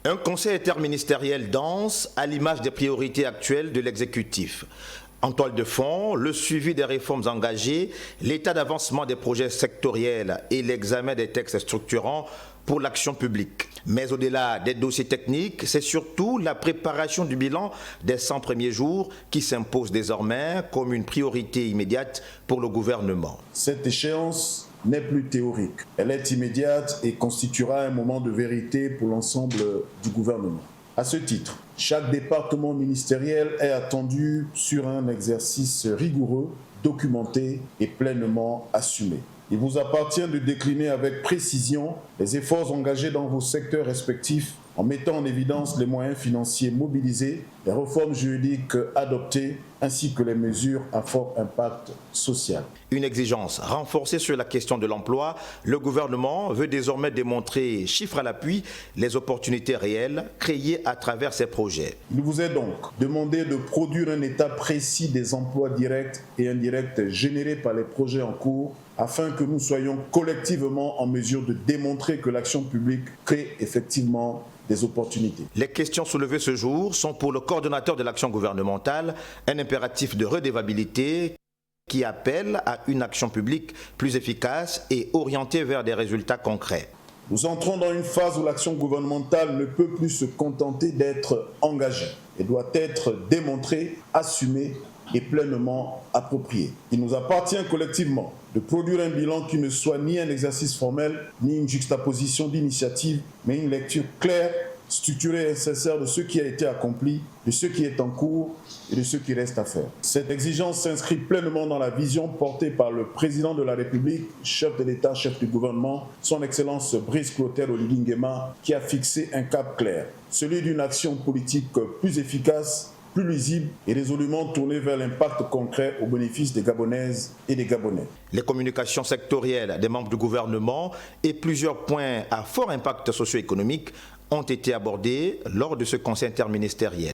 Un conseil interministériel dense à l'image des priorités actuelles de l'exécutif. En toile de fond, le suivi des réformes engagées, l'état d'avancement des projets sectoriels et l'examen des textes structurants pour l'action publique. Mais au-delà des dossiers techniques, c'est surtout la préparation du bilan des 100 premiers jours qui s'impose désormais comme une priorité immédiate pour le gouvernement. Cette échéance n'est plus théorique. Elle est immédiate et constituera un moment de vérité pour l'ensemble du gouvernement. À ce titre, chaque département ministériel est attendu sur un exercice rigoureux, documenté et pleinement assumé. Il vous appartient de décliner avec précision les efforts engagés dans vos secteurs respectifs en mettant en évidence les moyens financiers mobilisés, les réformes juridiques adoptées ainsi que les mesures à fort impact social. Une exigence renforcée sur la question de l'emploi, le gouvernement veut désormais démontrer, chiffres à l'appui, les opportunités réelles créées à travers ces projets. Il vous est donc demandé de produire un état précis des emplois directs et indirects générés par les projets en cours afin que nous soyons collectivement en mesure de démontrer que l'action publique crée effectivement des opportunités. Les questions soulevées ce jour sont pour le coordonnateur de l'action gouvernementale un impératif de redevabilité qui appelle à une action publique plus efficace et orientée vers des résultats concrets. Nous entrons dans une phase où l'action gouvernementale ne peut plus se contenter d'être engagée et doit être démontrée, assumée et pleinement appropriée. Il nous appartient collectivement de produire un bilan qui ne soit ni un exercice formel, ni une juxtaposition d'initiatives, mais une lecture claire, structurée et sincère de ce qui a été accompli, de ce qui est en cours et de ce qui reste à faire. Cette exigence s'inscrit pleinement dans la vision portée par le président de la République, chef de l'État, chef du gouvernement, son Excellence Brice Clotaire Oligui Nguema, qui a fixé un cap clair, celui d'une action politique plus efficace, plus lisible et résolument tournée vers l'impact concret au bénéfice des Gabonaises et des Gabonais. Les communications sectorielles des membres du gouvernement et plusieurs points à fort impact socio-économique ont été abordés lors de ce conseil interministériel.